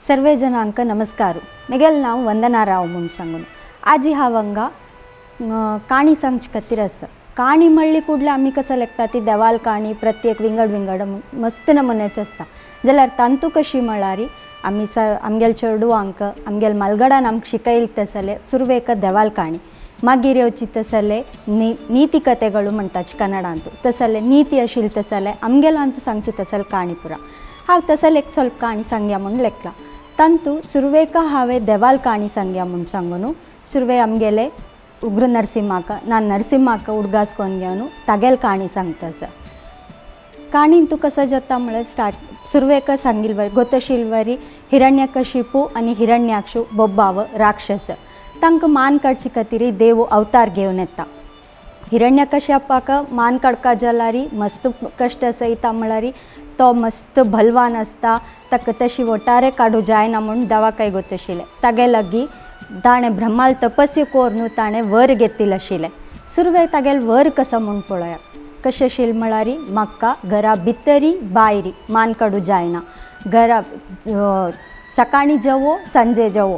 सर्वे जनांक नमस्कार. मेगेल नाव वंदना राव म्हणून सांगून आज ह्या वंगा काणी सांगची रस काणी म्हणली कुडले आम्ही कसं लेखता ती देवाल काणी प्रत्येक विंगड विंगड मस्त नमुन्याची असता जाल्यार तांतू कशी म्हळ्यारी आम्ही आमगेल चेडवांक आमगेल मलगडान आमकां शिकयले तसले सुरवेक देवाल काणी मागीर येवची तसले नीती कथेಗಳು म्हणटाचे कन्नडांतू तसले नीती आशिल्ले तसले आमगेलांतू सांगचे तसले काणी पुरा हांव तसले एक ಸ್ವಲ್ಪ काणी सांगया म्हणून लेखला तांतू सुरवेक हांवें देवाल काणी सांगया म्हणून सांगून सुरवे आमगेले उग्र नरसिंहाक ನಾನು नरसिंहाक उडगासकोन घेवन तागेल काणी सांगता काणीन तू कसं जाता म्हळ्यार स्टार्ट सुरवेक सांगिल्वरी गोतशिल्वरी हिरण्यकशिपू आनी हिरण्याक्षू बोब्बाव राक्षस तांकां मान काडचे खातीर देव अवतार घेवन येता हिरण्यकश्यपाक मान काडका जाल्यारी मस्त कश्ट सयता म्हळ्यार तो मस्त भलवान आसता ताका तशी वटारे काडू जायना म्हणून देवाकाय गोतशिले तागे लागीं ताणें ब्रह्माल तपस्या कोरून ताणें वर घेतिल्लें आशिल्लें सुरवे तागेल वर कसो म्हूण पळोवया कशें आशिल्लें म्हळ्यार म्हाका घरा भितरी भायरी मान काडू जायना घरा सकाळी जेवो सांजे जेवो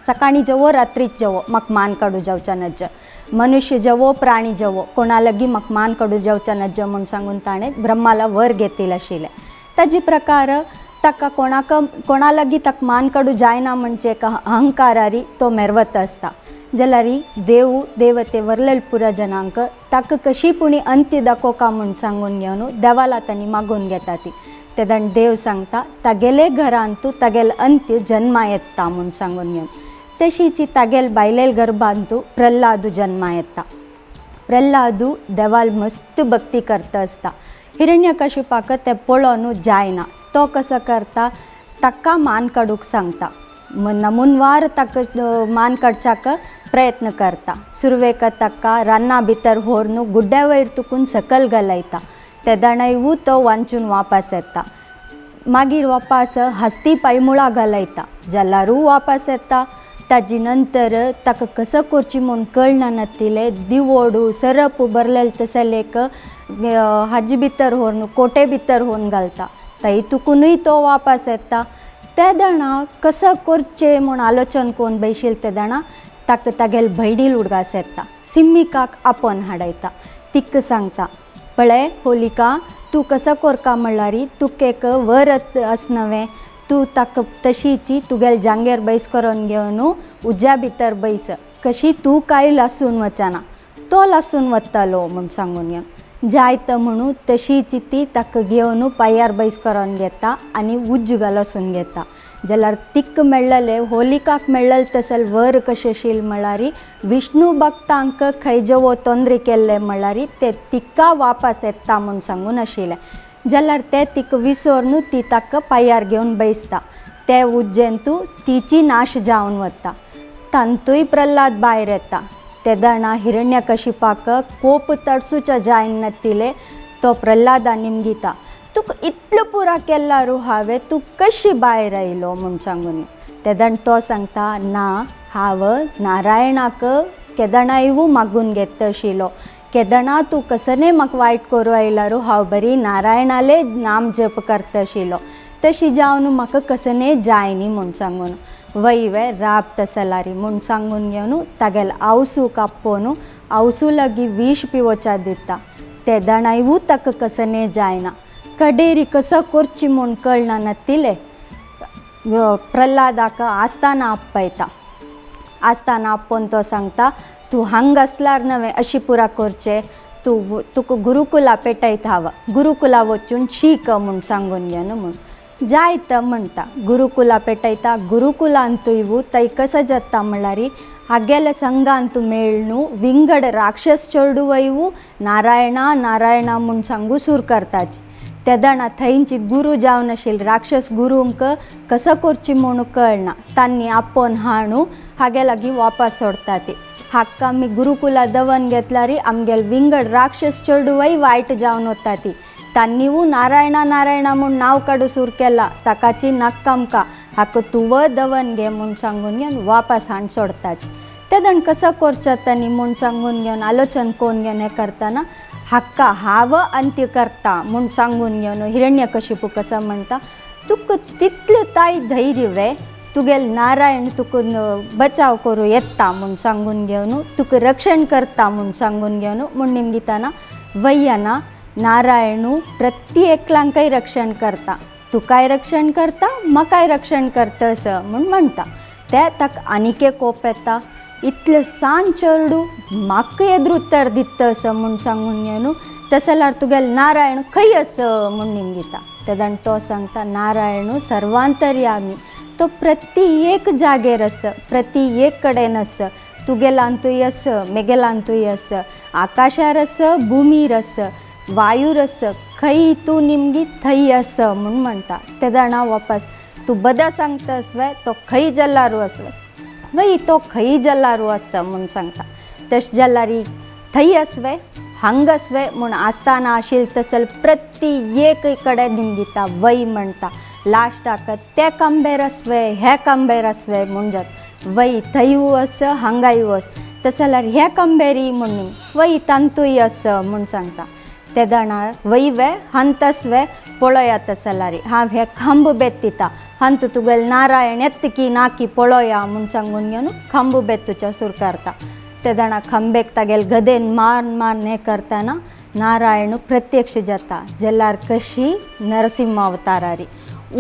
सकाळी जेवो रात्रीच जेवो म्हाका मान काडू जावचें नज मनुष्य जेवो प्राणी जेवो कोणा लागीं म्हाका मान काडू जावचें नज म्हूण सांगून ताणें ब्रह्माला वर घेतिल्लें आशिल्लें ताजे प्रकार ताका कोणा लागीं ताका मान काडू जायना म्हणजे एक अहंकारारी तो मेरवत आसता जाल्यार देव देवते वरलेल पुरा जनांक ताका कशी पुणी अंत्य दाखोवका म्हूण सांगून घेवन देवाला तांणी मागून घेता ती तेदाण देव सांगता तागेले घरांतू तागेल अंत्य जन्मा येता म्हूण सांगून घेवन तशीची तागेल बायलेल गर्भांतू प्रल्हादू जन्मा येता प्रल्हादू देवाल मस्त भक्ती करता आसता हिरण्यकशिपाक ते पळोवन जायना तो कसो करता ताका मान काडूंक सांगता नमुनवार ताका मान काडच्याक प्रयत्न करता सुरवेक ताका रान्ना भितर व्हरून गुड्ड्या वयर तुकून सकयल घालयता तेदाणयू तो वांचून वापस येता मागीर वापस हस्ती पायमुळा घालयता जाल्यारू वापस येता ताजे नंतर ताका कसो करची म्हूण कळना नातिले दिवोडू सरप भरलेले तसले हाजे भितर व्हरून कोटे भितर व्हरून घालता तातूंतूय तो वापस येता ते दाणा कसं करचें म्हूण आलोचन कोण बैशील ते दाणा ताका तागेल भयणील उडगास येता सिम्मिकाक आपोवन हाडयता तिका सांगता पळय होलिका तूं कसो करका म्हळ्यार तुका एक वर आसनवें तूं ताका तशीची तुगेल जांगेर बैस करून घेवन उज्या भितर बैस कशी तूं कांय लासून वचना तो लासून वतलो म्हूण सांगून घेवन जायत म्हणून तशीची ती ताका घेवन पांयार बैस करून घेता आनी उज्ज घालसून घेता जाल्यार तिका मेळ्ळले होलिकाक मेळ्ळले तसल वर कशें आशिल्लें म्हळ्यार विष्णू भक्तांक खंयजेवो तोंदरी केल्ले म्हळ्यार ते तिका वापस येता म्हूण सांगून आशिल्लें जाल्यार ते तिका विसरून ती ताका पांयार घेवन बैसता ते उज्जेंतू तिची नाश जावन वता तांतूय प्रल्हाद भायर येता ते दाणा हिरण्यकशिपाक कोप तडसूच्या जायन नातिले तो प्रल्हादान निमगिता तुका इतलो पुरा केल्लारू हांवें तूं कशी भायर आयलो म्हूण सांगून तेदाण तो सांगता ना हांव नारायणाक केदणायू मागून घेता आशिल्लो केदणा तूं कसने म्हाका वायट करूं आयलारू हांव बरी नारायणाले नाम जप करता आशिल्लो तशी जावन म्हाका कसने जायनी म्हूण सांगून वैवे राब तसलारी म्हूण सांगून घेवन तागेल आवसू कापोवन आवसू लागीं विष पिवोच्या दिता ते दाणायू ताका कसने जायना कडेरी कसो करची म्हूण कळना नातिले प्रल्हादाक आसतना आपयता आसतना आपोवन तो सांगता तूं हांग आसल्यार नवें अशी पुरा करचें तुका गुरुकुला पेटयता हांव गुरुकुला वचून शीक म्हूण सांगून घेवन म्हूण जायत म्हणटा गुरुकुला पेटयता गुरुकुलांतूय थंय कसो जाता म्हळ्यार हागेल्या संघांतू मेळनू विंगड राक्षस चेडूवयू नारायणा नारायणा म्हूण सांगू सूर करताची ते दाणा थंयची गुरू जावन आशिल्ले राक्षस गुरूंक कसो करची म्हूण कळना तांणी आपोवन हाडू हागे लागीं वापस सोडता ती हाका आमी गुरुकुला दवन घेतल्यार आमगेल विंगड राक्षस चेडूवय वायट जावन वता ती तांनीव नारायणा नारायणा म्हूण नांव काडू सूर केला ताकाची नाका आमकां हाका तुव दवन घे म्हूण सांगून घेवन वापस हाड सोडताची ते दाण कसो करचो तांणी म्हूण सांगून घेवन आलोचन कोण घेवन हें करतना हाका हांव अंत्य करता म्हूण सांगून घेवन हिरण्यकशिपू कसो म्हणटा तुक तितलं ताई धैर्य तुगेल नारायण तुक बचाव करू येता म्हूण सांगून घेवन तुक रक्षण करता म्हूण सांगून घेवन म्हूण निमगिताना वय्याना नारायणू प्रत्येकलांकय रक्षण करता. तुकाय रक्षण करता म्हाकाय रक्षण करतस म्हूण म्हणटा. ते ताका आनिके कोप येता. इतलें सांज चेडू म्हाका एदरुत्तर दितस म्हूण सांगून घेवन तशें जाल्यार तुगेल नारायण खंय आस म्हूण निमगिता. तेदान तो सांगता नारायणू सर्वांतर्यामी तो प्रत्येक जागेर आस, प्रत्येक कडेन आस. तुगेलांतूय आस मेगेलांतूय आस, आकाशार आस भुमीर आस वायूर आस खंय तूं निमगी थंय आस म्हूण म्हणटा. ते जाणा वापस तूं बदा सांगतास वे तो खंय जल्लारू आस वय तो खंय जल्लारू आस म्हूण सांगता. तशें जाल्यार थंय आस वे हांग आस वे म्हूण आसतना आशिल्ल तसल प्रत्येक कडेन निमगिता वय म्हणटा. लास्टाक ते कांबेर आस वे हे कांबेर आस वे म्हूण जाता. वय थंय आस हांगाय आस तशें जाल्यार हे कांबेरी म्हूण वय तांतूय आस म्हूण सांगता. ते जाणा वय वे हंत आस वे पळोवया तशें जाल्यार हांव हे खांब बेत्तिता हंत तुगेल नारायण येत्त नाकी पळोवया म्हूण सांगून घेवन खांब बेत्तुच्या सुरू करता. ते जाणा खांबेक तागेल गदेन मारून हें करतना नारायण प्रत्यक्ष जाता. जाल्यार कशी नरसिंह अवतारारी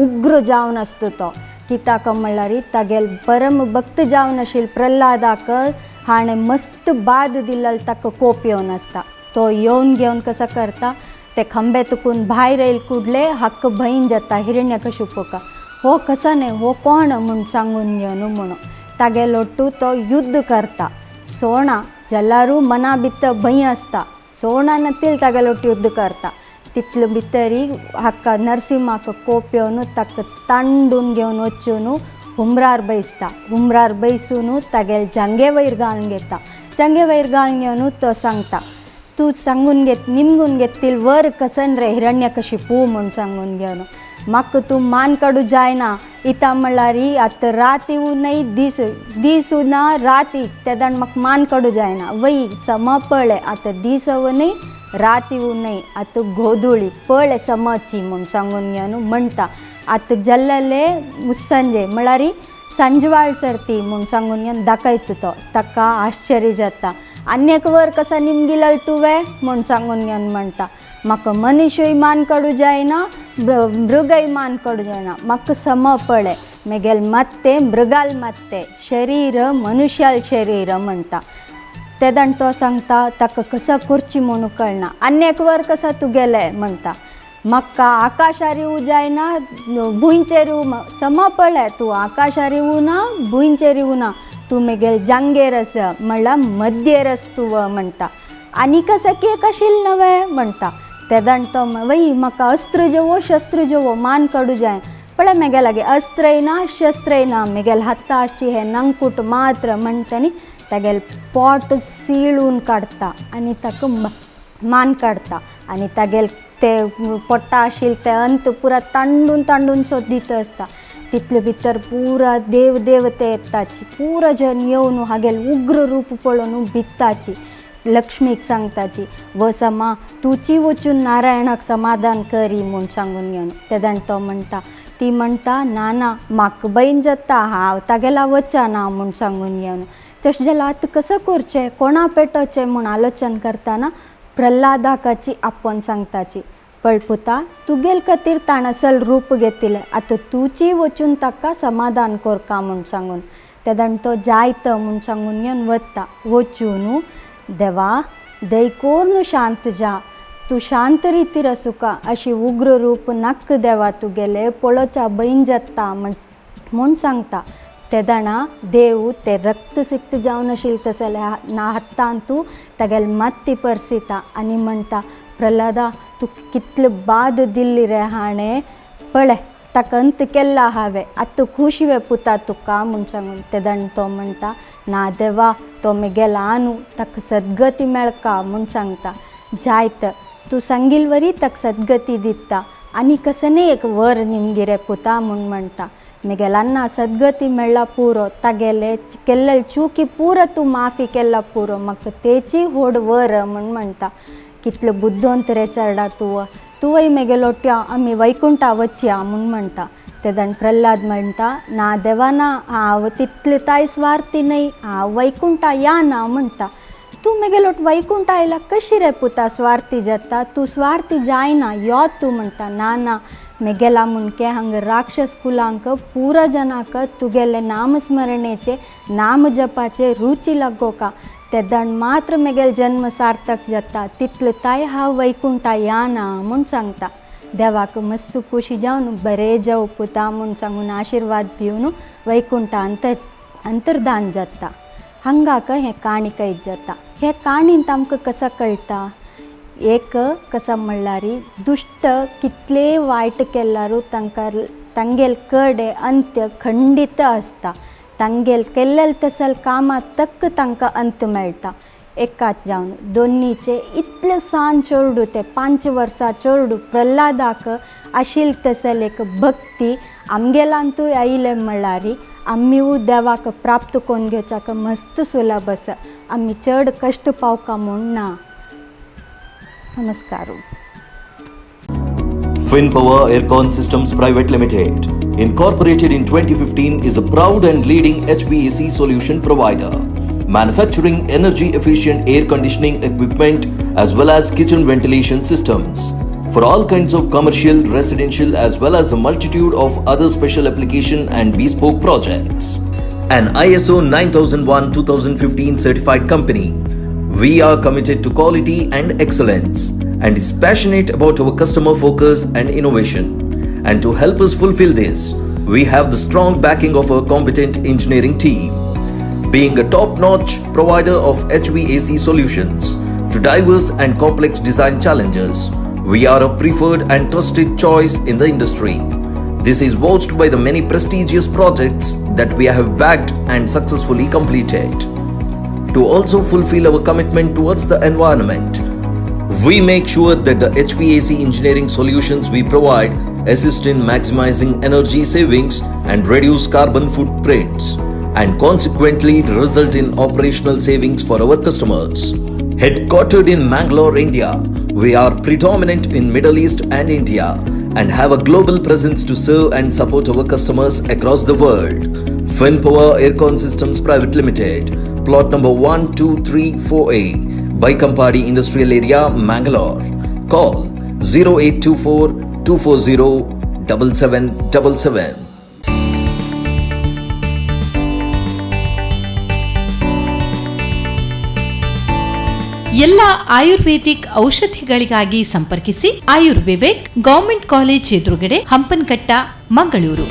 उग्र जावन आसता तो. कित्याक म्हणल्यार तागेल परम भक्त जावन आशिल्ल प्रल्हादाक हाणें मस्त बाद दिल्लो ताका कोप येवन आसता. तो येवन घेवन कसो करता ते खंबे तुकून भायर येयले कुडले हक्क भयण जाता हिरण्यकशिपूक. हो कसो न्ही हो कोण म्हूण सांगून घेवन म्हणून तागेलोटू तो युद्ध करता. सोवणा जाल्यारू मना भितर भंय आसता. सोवणान तिल तागेलोट युद्ध करता. तितले भितरी हाका नरसिंहाक कोप येवन ताका तांडून घेवन वचून हुमरार बैसता. हुमरार बैसून तागेल जांगे वयर घालून घेता. जांगे वयर घालून घेवन तो सांगता तूं सांगून घेत निमगून घेततील वर कसन रे हिरण्यकशिपू म्हूण सांगून घेवन म्हाका तूं मान काडू जायना. इता म्हणल्यार आतां रात येवू न्हय दीस ना रात ते जाण म्हाका मान काडू जायना. वय सम पळय आतां दीस येवू न्हय रात येवू न्हय आतां गोधुळी पळय समची म्हूण सांगून घेवन म्हणटा. आतां जल्लेले मुस्संजे म्हळ्यार संजवाळ सर्ती म्हूण सांगून घेवन दाखयता तो. ताका आश्चर्य जाता. आनीक वर कसा निमगिलल तुवें म्हूण सांगून घेवन म्हणटा. म्हाका मनुष्यय मान काडू जायना मृगय मान काडू जायना. म्हाका सम पळय मेगेल मत्ते मृगाल मत्ते शरीर मनुष्याल शरीर म्हणटा. ते जाण तो सांगता ताका कसो करची म्हणून कळना. आनीक वर कसा तूं गेलें म्हणटा. म्हाका आकाशार येवू जायना भुंयचेर येवू सम पळय तूं आकाशार येवू ना भुंयचेर येवू ना तूं मेगेल जांगेर आस म्हणल्यार मध्येर आस तूं म्हणटा. आनी कसो केक आशिल्लो नवे म्हणटा. ते जाण तो वय म्हाका अस्त्र जेवो शस्त्र जेवो मान काडू जाय पळय मेगे लागी अस्त्रय ना शस्त्रय ना मेगेल हाता आसची हे नंकूट मात्र म्हणटनी तागेल पोट सिळून काडटा आनी ताका मान काडटा. आनी तागेल ते पोट्टा आशिल्ले ते अंत पुरा तांडून सोदीत आसता. तितले भितर पुरा देवते येताची पुरा जन येवन हागेल उग्र रूप पळोवन भित्ताची. लक्ष्मीक सांगताची वसमा तुची वचून नारायणाक समाधान करी म्हूण सांगून घेवन. ते जाण तो म्हणटा ती म्हणटा ना म्हाका भंय जाता हांव तागेला वचना म्हूण सांगून घेवन. तशें जाल्यार आतां कसो करचें कोणा पेटोवचें म्हूण आलोचन करतना प्रल्हादाकाची आपोवन सांगताची पळय पुता तुगेल खातीर ताणें असल रूप घेतिल्लें आतां तुची वचून ताका समाधान करका म्हूण सांगून. ते जाण तो जायत म्हूण सांगून घेवन वता. वचून देवा दयकोर शांत जा तूं शांत रितीर आसूं का अशी उग्र रूप नाक देवा तुगेले पळोवच्या भंय जाता म्हूण सांगता. ते जाणा देव ते रक्तसिक्त जावन आशिल्ले तशें ना हातान तूं तागेल मात्ती परसिता आनी म्हणटा प्रल्हादा तूं कितले बाद दिल्ली रे हाणें पळय ताका अंत केल्ला हांवें आतां खुशी वे पुता तुका म्हूण सांगून. ते जाण तो म्हणटा ना देवा तो मेगेला आनू ताका सद्गती मेळका म्हूण सांगता. जायत तूं सांगिल वरी ताका सद्गती दिता आनी कसं न्ही एक वर निमगी रे पुता म्हूण म्हणटा. मेगेलांना सद्गती मेळ्ळा पुरो तागेले केल्ले चुकी पुरो तूं माफी केल्ला पुरो म्हाका तेची व्हड वर म्हूण म्हणटा. कितले बुद्धवंत रे चेडा तुवय मेगेलो आमी वैकुंठा वचया म्हूण म्हणटा. तेदण प्रल्हाद म्हणटा ना देवाना हांव तितले ताय स्वार्थी न्हय, हांव वैकुंठा या ना म्हणटा. तूं मेगेलोट वैकुंठ आयला कशी रे पुता स्वार्थी जाता, तूं स्वार्थी जायना यो तूं म्हणटा. ना ना मेगेला मुनके हांग राक्षस कुलांक पुरा जनाक तुगेले नामस्मरणेचे नाम जपाचे रुची लागोका तेदण मात्र मेगेल जन्म सार्थक जाता, तितले ताय हांव वैकुंठा या ना म्हूण सांगता. देवाक मस्त खुशी जावन बरें जावं पुता म्हूण सांगून आशिर्वाद दिवन वैकुंठा अंतर्धान जाता. हांगाक हें काणी कैत जाता. हे काणींत आमकां कसा कळटा, एक कसा म्हणल्यार दुश्ट कितले वायट केल्यारू तांगेल कडे अंत्य खंडीत आसता. तांगेल केल्लेल तसल कामां तक्क तांकां अंत मेळटा. एकाच जावन दोनीचे इतले सान चोरडू ते 5 वर्सां चोरडू प्रल्हादाक आशिल्ल तसल एक भक्ती आमगेलांतूय आयले म्हणल्यार आमीय देवाक प्राप्त करून घेवच्याक मस्त सुलभ आसा. आमी चड कश्ट पावका म्हूण ना. नमस्कार. Finpower Aircon Systems Private Limited, incorporated in 2015, is a proud and leading HVAC solution provider, manufacturing energy-efficient air conditioning equipment as well as kitchen ventilation systems for all kinds of commercial, residential as well as a multitude of other special application and bespoke projects. An ISO 9001:2015 certified company, we are committed to quality and excellence and is passionate about our customer focus and innovation. And to help us fulfill this, we have the strong backing of our competent engineering team. Being a top-notch provider of HVAC solutions to diverse and complex design challenges, we are a preferred and trusted choice in the industry. This is vouched by the many prestigious projects that we have backed and successfully completed. To also fulfill our commitment towards the environment, we make sure that the HVAC engineering solutions we provide assist in maximizing energy savings and reduce carbon footprints, and consequently result in operational savings for our customers. Headquartered in Mangalore, India, we are predominant in Middle East and India and have a global presence to serve and support our customers across the world. Finpower Aircon Systems Private Limited, plot number 1234A, Baikampadi Industrial Area, Mangalore. Call 0824 240 7777. ಎಲ್ಲ ಆಯುರ್ವೇದಿಕ್ ಔಷಧಿಗಳಿಗಾಗಿ ಸಂಪರ್ಕಿಸಿ. ಆಯುರ್ವಿವೇಕ್ government college ಎದುರುಗಡೆ, ಹಂಪನಕಟ್ಟ, ಮಂಗಳೂರು.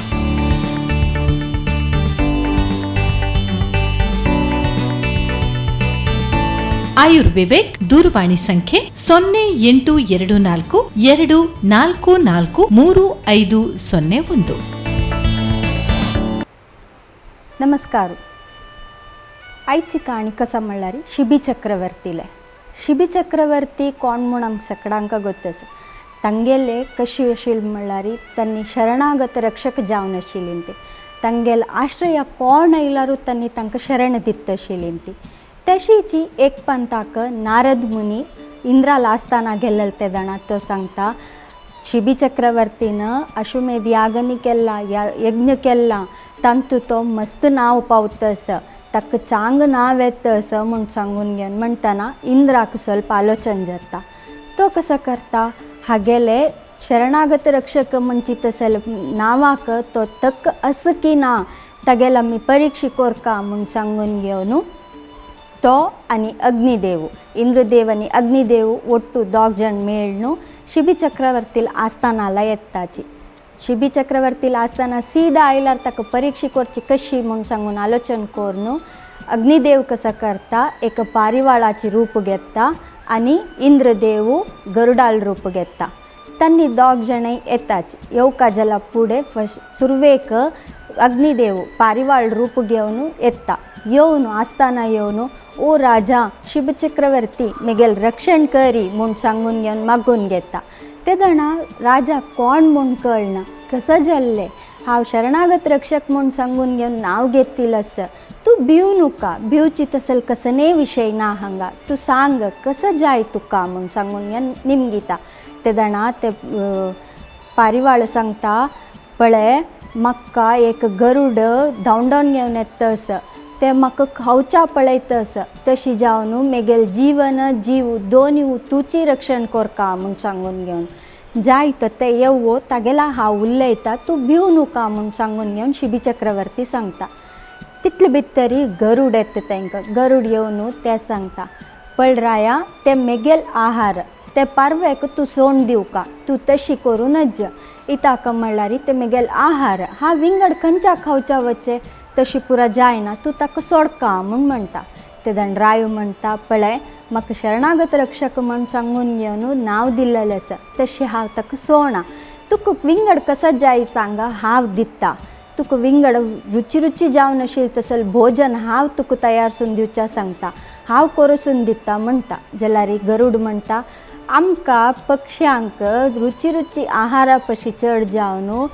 ಆಯುರ್ವಿವೇಕ್ ದೂರವಾಣಿ ಸಂಖ್ಯೆ 0824 244 3501. नमस्कार. आयची काणी कसा म्हणल्यार शिबी चक्रवर्तीले. शिबी चक्रवर्ती कोण म्हूण आमकां सगळ्यांक गोतस. तांगेले कशी आशिल्ली म्हणल्यार तांणी शरणागत रक्षक जावन आशिल्लीं ती. तांगेल आश्रय कोण आयल्यारू तांणी तांकां शरण दित आशिल्लीं ती. तशीची एक पंथाक नारद मुनी इंद्राल आसतना गेल्ले ते जाणा. तो सांगता शिबी चक्रवर्तीन अश्वमेध यागनी केला, यज्ञ केला, तांतू तो मस्त नाव पावतस, ताका चांग नाव येतस म्हूण सांगून घेवन म्हणटना इंद्राक ಸ್ವಲ್ಪ आलोचन जाता. तो कसो करता, हागेले शरणागत रक्षक म्हणची तसल नावाक तो तक अस की ना तागेला आमी परीक्षे कोरका म्हूण सांगून घेवन तो आनी अग्निदेव, इंद्रदेव आनी अग्निदेव ಒಟ್ಟು 2 जण मेळून शिबी चक्रवर्तील आस्थानाला येताची. शिबी चक्रवर्तील आस्थाना सीधा आयल्यार ताका परीक्षे करची कशी म्हूण सांगून आलोचन करून अग्निदेव कसा करता, एक पारिवाळाची रूप घेता आनी इंद्रदेव गरुडाल रूप घेता. तांणी 2 जण येताच. येवका जाला पुढे सुरवेक अग्निदेव पारिवाळ रूप घेवन येता. येवन आस्थाना येवन ओ राजा शिब चक्रवर्ती मेगेल रक्षण करी म्हूण सांगून घेवन मागून घेता. ते जाणा राजा कोण म्हूण कळना, कसं जाल्ले, हांव शरणागत रक्षक म्हूण सांगून घेवन नाव घेतिलस, तूं भिव नुका, भिवची तसल कसने विशय ना हांगा, तूं सांग कसं जाय तुका म्हूण सांगून घेवन निमगिता. ते जाणा ते पारिवाळ सांगता, पळय म्हाका एक गरुड धांवडोन घेवन येतस ते म्हाका खावच्या पळयतस तशी जावन मेगेल जीवन जीव दोनूय तुची रक्षण कोरका म्हूण सांगून घेवन जायत ते येवो तागेला हांव उलयता तूं भिवू नका म्हूण सांगून घेवन शिबी चक्रवर्ती सांगता. तितले भितरी गरुड येता तांकां. गरुड येवन ते सांगता पळराया ते मेगेल आहार ते पारवेक तूं सोंड दिवका तूं तशी करूनच इताका म्हणल्यार ते मेगेल आहार हा विंगड खंयच्या खावच्या वचे तशी पुरा जायना तूं ताका सोडका म्हूण म्हणटा. ते दण रायो म्हणटा पळय म्हाका शरणागत रक्षक म्हूण सांगून घेवन नांव दिल्लेलें आसा तशें हांव ताका सोडना. तुका विंगड कसो जाय सांगा हांव दिता. तुका विंगड रुची जावन आशिल्लें तसलें भोजन हांव तुका तयारसून दिवच्या सांगता हांव करूसून दिता म्हणटा. जाल्यार गरुड म्हणटा आमकां पक्ष्यांक रुची आहारा पशी चड जावन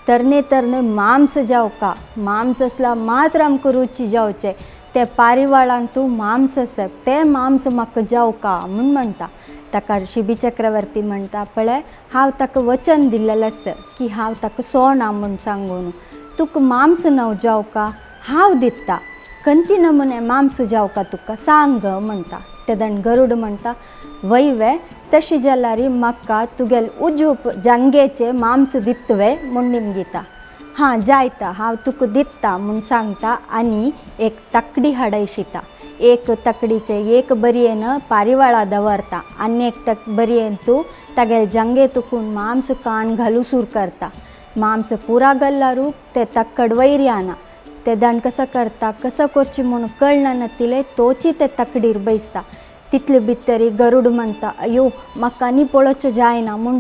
तरणे मांस जावका. मांस असला मात्र आमकां रुची जावचें. ते पारिवाळांक तूं मांस आसा तें मांस म्हाका जावका म्हूण म्हणटा. ताका शिबी चक्रवर्ती म्हणटा पळय हांव ताका वचन दिल्लेलें आसा की हांव ताका सोडना म्हूण सांगून तुका मांस न्हू जावका हांव दिता. खंयची नमुने मांस जावका तुका सांग म्हणटा. ते दण गरुड म्हणटा वयवे तशी जाल्यार म्हाका तुगेल उजूप जांगेचे मांस दितवे म्हूण निमगिता. हां जायता हांव तुका दिता म्हूण सांगता आनी एक तकडी हाडयशिता. एक तकडीचे एक बरयेन पारिवाळा दवरता आनी एक बरयेन तूं तागेल जांगे तुकून मांस काण घालू सूर करता. मांस पुरा गल्लारू ते तक्कड वैर्याना. ते दण कसं करता कसं करची म्हणून कळना नातिले तोची ते तकडीर बैसता. तितले भितरी गरुड म्हणटा अयो म्हाका आनी पळोवचें जायना म्हूण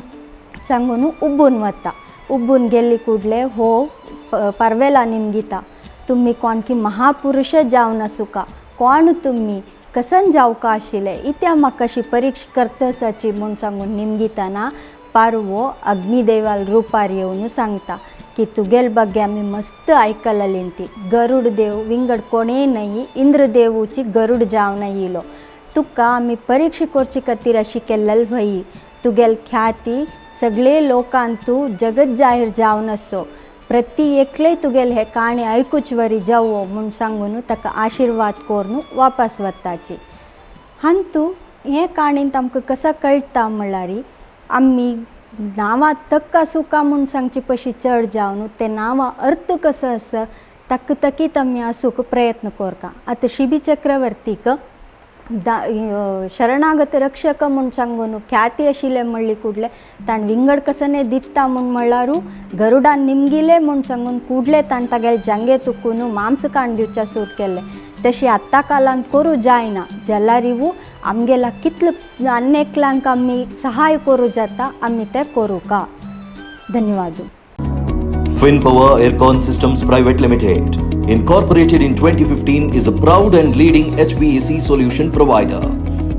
सांगून उबून वता. उबून गेल्ली कुडले हो पारवेला निमगिता तुमी कोणकी महापुरुश जावन आसुका कोण तुमी कसन जावका आशिल्ले इत्या म्हाका अशी परीक्षा करतसाची म्हूण सांगून निमगिताना पारवो अग्निदेवाल रुपार येवन सांगता की तुगेल ಬಗ್ಗೆ आमी मस्त आयकलेलीं ती गरुड देव विंगड कोणेय नाही इंद्रदेवूची गरुड जावन येयलो. तुका आमी परीक्षा करचे खातीर अशी केल्लेल भई तुगेल ख्याती सगळे लोकांक तूं जगत जाहीर जावन असो प्रती एकले तुगेल हे काणी आयकूच वरी जावो म्हूण सांगून ताका आशिर्वाद करून वापस वताची. हांतू हे काणींत आमकां कसा कळटा म्हणल्यार आमी नांवां तक्का सुका म्हूण सांगची पशी चड जावन ते नांवां अर्थ कसो आसा ताका तकीत आमी आसूंक प्रयत्न करता. आतां शिबी चक्रवर्तीक शरणागत रक्षक म्हूण सांगून ख्याती आशिल्ले म्हणली कुडले ताण विंगड कसने दिता म्हूण म्हणल्यारू गरुडान निमगिले म्हूण सांगून कुडले ताण तागेले जांगे तुकून मांस काण दिवच्या सूर केले. तशी आत्ता कालांत करूं जायना जाल्यार आमगेला कितले अन्येकल्यांक आमी सहाय करूं जाता आमी ते करूं का. धन्यवाद. FinPower Aircon Systems Private Limited, incorporated in 2015, is a proud and leading HVAC solution provider,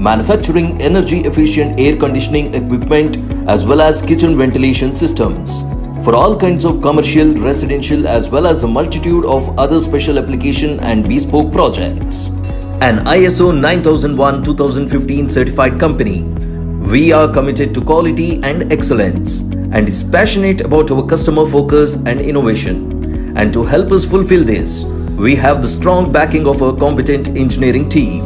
manufacturing energy-efficient air conditioning equipment as well as kitchen ventilation systems for all kinds of commercial, residential as well as a multitude of other special application and bespoke projects. An ISO 9001:2015 certified company, we are committed to quality and excellence and is passionate about our customer focus and innovation. And to help us fulfill this, we have the strong backing of our competent engineering team.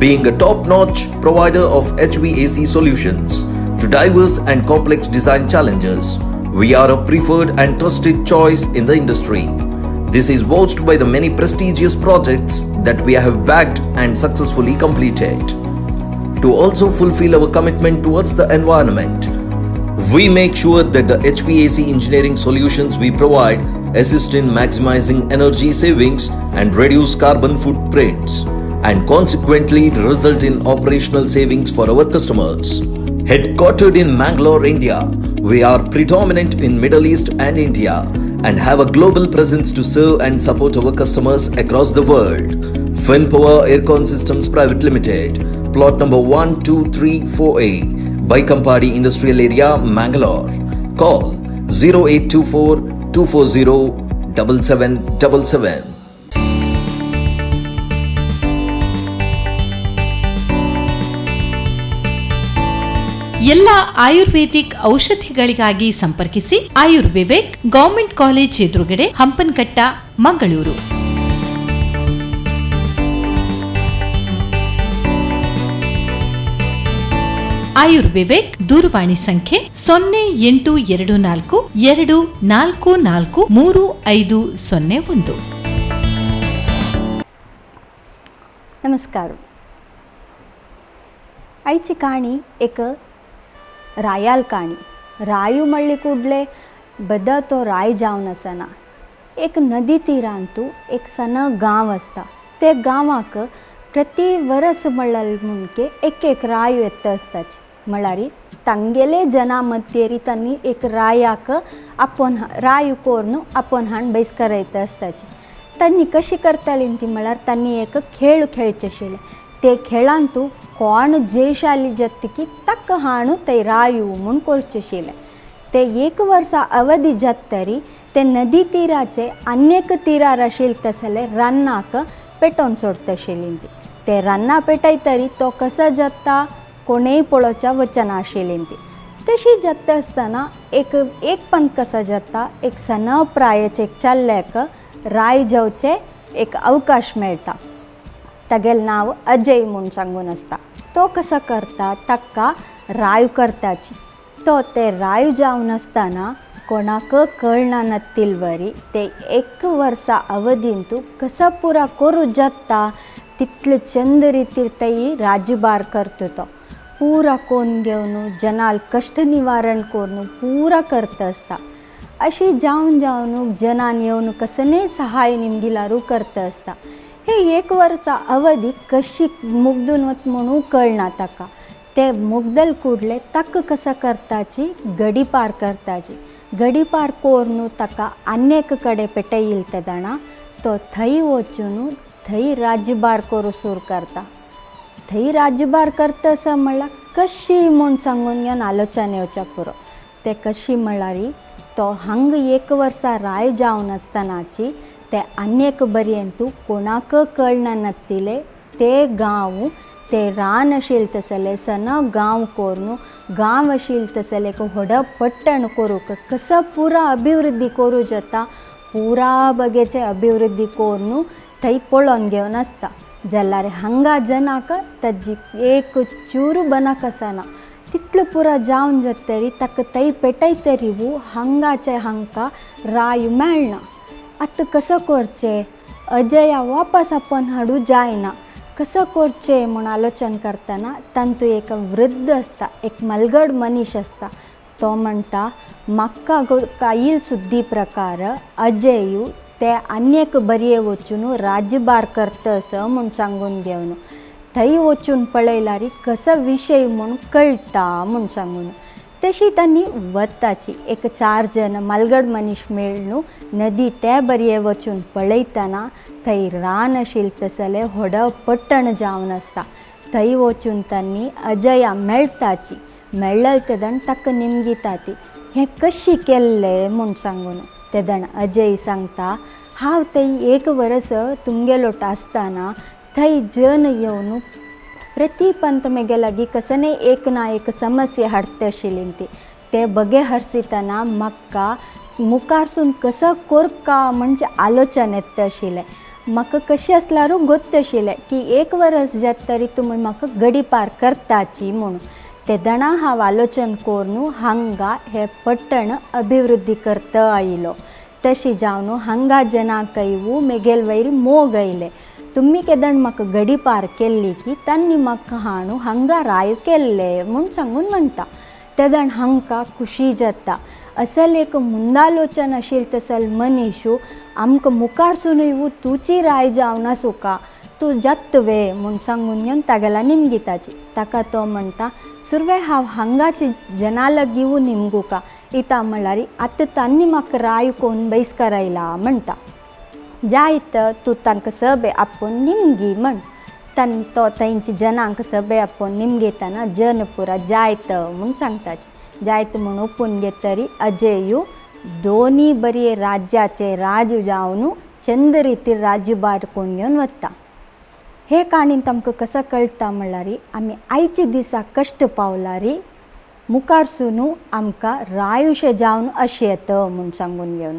Being a top-notch provider of HVAC solutions to diverse and complex design challenges, we are a preferred and trusted choice in the industry. This is vouched by the many prestigious projects that we have backed and successfully completed. To also fulfill our commitment towards the environment, we make sure that the HVAC engineering solutions we provide assist in maximizing energy savings and reduce carbon footprints, and consequently result in operational savings for our customers. Headquartered in Mangalore, India, we are predominant in Middle East and India and have a global presence to serve and support our customers across the world. FinPower Aircon Systems Private Limited, plot number 12348, Baikampadi Industrial Area, Mangalore. Call 0824 240 7777. ಎಲ್ಲ ಆಯುರ್ವೇದಿಕ್ ಔಷಧಿಗಳಿಗಾಗಿ ಸಂಪರ್ಕಿಸಿ ಆಯುರ್ವಿವೇಕ್ government college ಎದುರುಗಡೆ ಹಂಪನಕಟ್ಟ, ಮಂಗಳೂರು. ಆಯುರ್ವಿವೇಕ್ ದೂರವಾಣಿ ಸಂಖ್ಯೆ 0824243501. नमस्कार. आईची काणी एक रायाल काणी. रायू म्हणली कुडले बदा तो राय जावन आसना. एक नदी तीरांतू एक सन गांव आसता. ते गांवाक प्रति वर्स म्हणल्यार मुणके एक राय येता आसताची. म्हळ्यारी तांगेले जना मध्येरी तांणी एक रायाक आपोवन राय कोरून आपोवन हाण बैसकरायता आसताची. तांणी कशी करताली ती म्हळ्यार तांणी एक खेळ खेळचे आशिल्ले. ते खेळांतू कोण जयशाली जत्तकी तक हाणू ते रायू म्हूण करचे आशिल्ले. ते एक वर्सा अवधी जातरी ते नदी तीराचे अनेक तीरार आशिल्ले तसले रानाक पेटोवन सोडता आशिल्ली. ते रान्ना पेटयतरी तो कसो जत्ता कोणेय पळोवच्या वचना आशिल्ली. तशी जत्ता आसतना एक पंत कसो जाता, एक सन प्रायाचे एक चल्ल्याक राय जेवचे एक अवकाश मेळटा. तागेलें नांव अजय म्हूण सांगून आसता. तो कसो करता, ताका राय करताची. तो ते राय जावन आसतना कोणाक कळना नातिलवरी ते एक वर्सा अवधींतू कसो पुरा करूं जाता तितले चंद रितीर तेई राज्यभार करता. तो पूरा कोण घेवन जनाल कष्ट निवारण करून पूरा करता आसता. अशी जावन जनान येवन कसने सहाय निमगिलारू करता आसता. हे एक वर्सा अवधी कशी मुग्दून वत म्हणू कळना ताका. ते मुग्दल कुडले ताक कसा करताची गडी पार करताची. गडी पार करून ताका अनेक कडे पेटयिल तेदणा तो थंय वचून थंय राज्यभार करूं सुरू करता. थंय राज्यभार करता असं म्हणल्यार कशी म्हूण सांगून घेवन आलोचना येवच्या पुरो. ते कशी म्हळ्यारी तो हांग एक वर्सा राय जावन आसतनाची ते अनेक पर्यंतू कोणाक कळना नातिले ते गांव ते रान आशिल्ले तसले सन गांव करून गांव आशिल्ले तसले एक व्हड पट्टण करूंक कसो पुरा अभिवृद्धी करूं जाता पुरा बगेचे अभिवृद्धी करून थंय पळोवन घेवन आसता. जाल्यार हांगा जनाक ताजी एक चूर बनाक आसना. तितलो पुरा जावन जातरी ताका थंय पेटयतरी हांगाचे हांकां राय मेळना. आतां कसो करचें? अजया वापस आपोवन हाडूं जायना. कसो करचें म्हूण आलोचना करतना तांतू एक वृद्ध आसता, एक मलगड मनीस आसता. तो म्हणटा म्हाका कायल सुद्दी प्रकार अजयू ते अनेक बरये वचून राज्यभार करता असं म्हूण सांगून घेवन थंय वचून पळयल्यार कसो विशय म्हूण कळटा म्हूण सांगून तशी तांणी वताची. एक 4 जण मलगड मनीस मेळून नदी ते बरये वचून पळयतना थंय रान आशिल्लें तसलें व्हड पट्टण जावन आसता. थंय वचून तांणी अजया मेळटाची. मेळ्ळल तेदण ताका निमगिता ती हें कशी केल्लें म्हूण सांगून. तेदण अजय सांगता हांव थंय एक वर्स तुमगेलोट आसतना थंय जन येवन प्रति पंत मेगे लागीं कसने एक ना एक समस्या हाडटा आशिल्ली ती. ते बगे हरसितना म्हाका मुखारसून कसो करका म्हणजे आलोचना येता आशिल्लें. म्हाका कशें आसल्यारू गोत्त आशिल्लें की एक वर्स जात तरी तुमी म्हाका गडी पार करताची म्हणून. तेदणा हांव आलोचना करून हांगा हे पट्टण अभिवृद्धी करता आयलो. तशी जावन हांगा जनांकय मेगेल वयर मोग आयले. तुम्ही केदण म्हाका गडी पार केल्ली की तांणी म्हाका हाणू हांगा राय केल्ले म्हूण सांगून म्हणटा. तेदण हांकां खुशी जाता. असल एक मुंदालोचन आशिल्लें तसल मनीशू आमकां मुखारसूनय तुची राय जावन आसूं का तूं जातवे म्हूण सांगून घेवन तागेला निमगिताची. ताका तो म्हणटा सुरवे हांव हांगाची जना लागीं निमगू का इता म्हळ्यार आतां तांणी म्हाका राय कोण बैसकरायला म्हणटा. जायत तूं तांकां सभे आपूण निमगी म्हण. तो तांची जनांक सभे आपूण निमगेतना जन पुरा जायत म्हूण सांगताची. जायत म्हूण ओपून घेतरी अजयू दोनी बरी राज्याचे राज जावन चंद रितीर राज्यभार कोण घेवन वता. हे काणींत आमकां कसं कळटा म्हळ्यार आमी आयचे दिसा कश्ट पावल्यार मुखारसून आमकां रायुशें जावन अशें येतं म्हूण सांगून घेवन